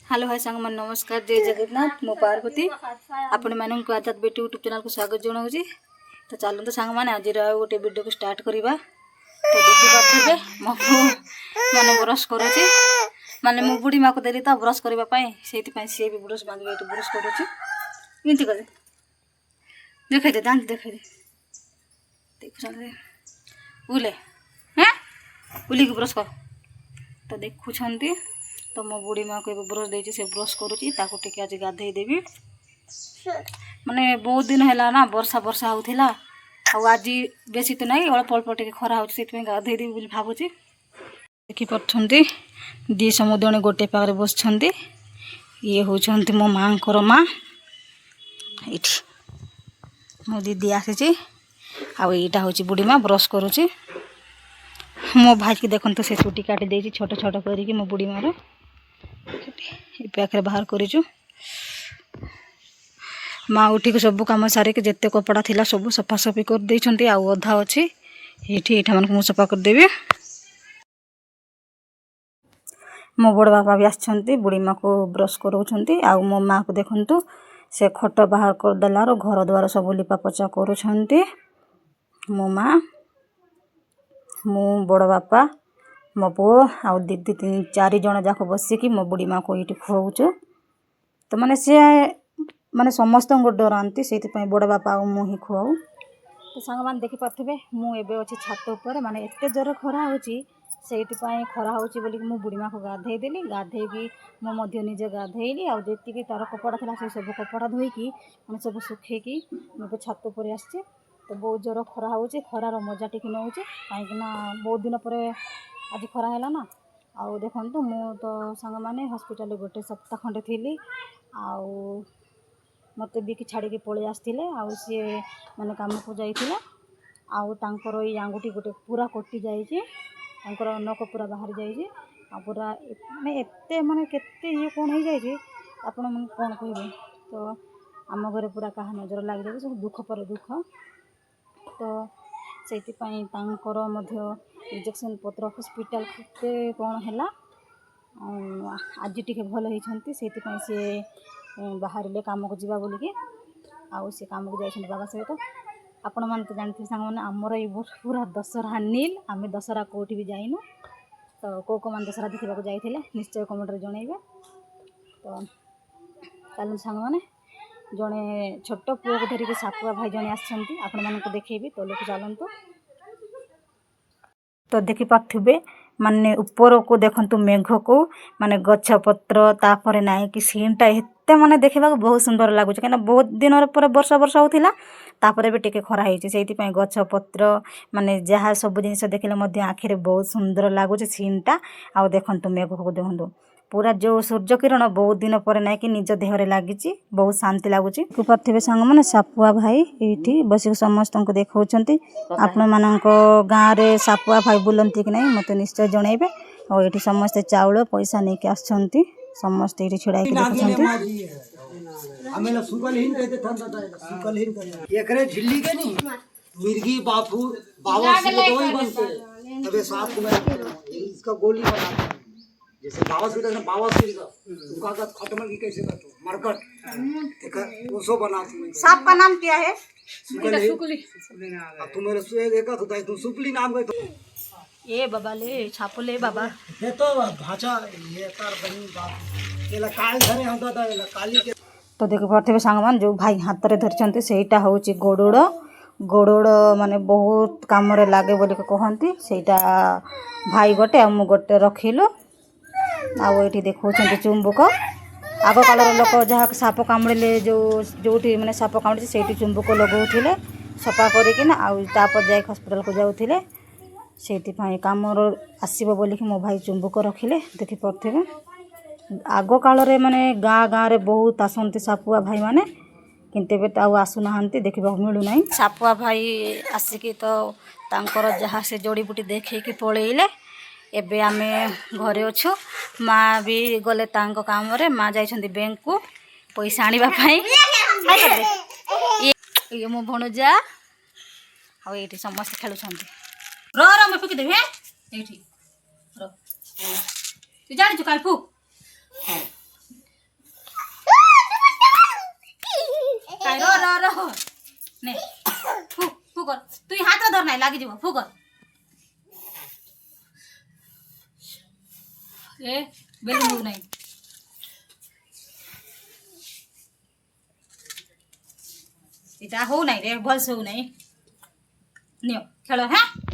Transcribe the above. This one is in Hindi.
हेलो हाय सांग मन नमस्कार जय जगन्नाथ मो पार्वती आपण मानन को आजाद बेटी यूट्यूब चैनल को स्वागत जनाऊँ। तो चलते सांग मैंने आज गोटे वीडियो को स्टार्ट करवा। तो देखी पारे मो मैंने ब्रश करुच्ची माने मो बुढ़ी माँ को देली तो ब्रश करने सी भी ब्रश बांध ब्रश करुच्ची कर देखे दे दाँत देखे दे देखुं बुले हाँ बुलिक ब्रश कर तो देखुं। तो मो बुढ़ी माँ को ब्रश देती से ब्रश करुच्ची टे आज गाधे देवी माने बहुत दिन है ना वर्षा वर्षा होता आज बेसी तो नहीं अल्प अल्प टे खरा हो गाधे देवी बोली भावुची। देखिपे दी समुद्र गोटे पाखे बस ये होती मो माँ को माँ ये मो दीदी आसी आईटा हूँ बुढ़ी माँ ब्रश करुच्ची। मो भाई की देखो तो से चुटी काटी देती छोट छोट करके मो बुढ़ी मार पाखे बाहर करूँ। माँ उठी को सब कम सारिक जिते कपड़ा थिला सब सफासफी कर देइछंती आ अधा अच्छी ये मन सफा करदेवी। मो बड़ बापा भी आछंती बुढ़ी माँ को ब्रश कराउछंती आ मो माँ को देखंतु से खट बाहर कर देलार घर द्वार सब लिपा पोछा करूछंती। मो माँ मो बड़ बापा मो पु आ दीदी 3-4 जन जाक बसिकी मो बुढ़ी माँ को ये खुआऊचु। तो माने सी माने समस्त डराती से बड़ बापा आ मु ही खुआऊ। तो सांग मैंने देखिपे मुझे अच्छी छात उपर माने एत जोर खरा होची से खरा होची बोली मो बुढ़ी माँ को गाधे देली गाधेकी मो निजे गाधेली आ जी तार कपड़ा था से सब कपड़ा धोईकी मैंने सब सुखेकी मुझे छात उपर आसी। तो बहुत जोर खरा होची खरार मजा टिके नौची कहीं बहुत दिन पर आज खरा है ना। आउ देखो मु तो सांग मैंने हॉस्पिटल गोटे सप्ताह खंडे थी आउ मत भी छाड़ी पलि आसते आउ सी मैंने काम को जाइए आउ तांकर ये आंगुठी गोटे पूरा कटि जाइए नक पूरा बाहरी जाइए आ पूरा माने एते माने केते ये कौन हो जाइए आपण मन कौन कहे। तो आम घरे पूरा कहा नजर लग जाए सब दुख पर दुख। तो से इंजेक्शन पत्र हॉस्पिटल के कौन है आज टी भल होती से बाहर कम को जावा बोलिकी आउ सी कम को जाइए बाबा सहित। आपण मैंने तो जानते सांग मैंने आमर ये पूरा दशहरा नील आम दशहरा कौटी भी जाइनु। तो कौ मैंने दशहरा देखा जाइए निश्चय कमेंट जनइबे। तो चलू सांग मैंने जड़े छोट पुओ को धरिकी सापुआ भाई जड़े आसछंती आपण मानक देखेबी तो लोग चलतु। तो देखिपे माने ऊपर को देखंतु मेघ को माने गछ पत्र तापर नाई कि सीनटा एते माने देखा बहुत सुंदर लगुच कहीं बहुत दिन पर वर्षा वर्षा होता तापर भी टिके खरा होती से गछ पत्र माने जहाँ सब जिन देखले आखिरे बहुत सुंदर लगुच सीनटा। आ देखंतु मेघ को देखंतु पूरा जो सूर्य किरण बहुत दिन पर ना कि निज देहरे लगी बहुत शांति लगुच। पार्थिव सांग मैंने सापुआ भाई ये बस समस्त को देखा आपण मान गाँव में सापुआ भाई बुलती कि नहीं मत निश्चय जनइबे। और ये समस्ते चाउल पैसा नहीं कि आसछंती समस्त ये छिड़ा जैसे बावासीर है बावासीर का उनका का खत्म की कैसे करते हो मरकट देखा उसो बनाते। सांप का नाम क्या है? सुकली अब तुम मेरे सुए देखा तो तुम सुकली नाम का तो ये बाबा ले छाप ले बाबा ये तो भाषा ये तार बनी बात ये ला काल धरे होता था ये ला काली के। तो देखो पार्थिव सांग मान जो भाई हाथ रे धरछंती सेटा होची गोड़ोड़ गोड़ोड़ माने बहुत काम रे लागे बोली कहंती सेटा भाई गोटे आ मु गोटे रखिलु। आईटी देखो चुंबक आग काल लोक जहाँ साप कामुड़े जो मैंने साप कामुड़ी से चुंबक लगौले सफा करना आपर जा हस्पिटाल को जाऊे से कम आसब बोलिक मो भाई चुंबक रखिले। देखिपे आग काल माने गाँ गाँव में बहुत आसती सापुआ भाई माने किंतु आसुना देखा मिलूना सापुआ भाई आसिकी तो जहाँ से जड़ी बुटी देखी पलैले। एबे आमे घरे अच्छु माँ भी गले तांको काम रे माँ जाइछंती बैंक को पैसा आनिबा पाई ये मो भणुजा आ ये समस्त खेलुछंती रो मैं फुकी देबे ये रो तू जानि छु काल फुक নে ফু ফু কর তুই হাতটা ধর নাই লাগি যাব ফু কর এ বেলুন দৌ নাই এটা হଉ নাই রে ଭଲସେ ହଉ নাই ନିଅ ଖେଳ ହଁ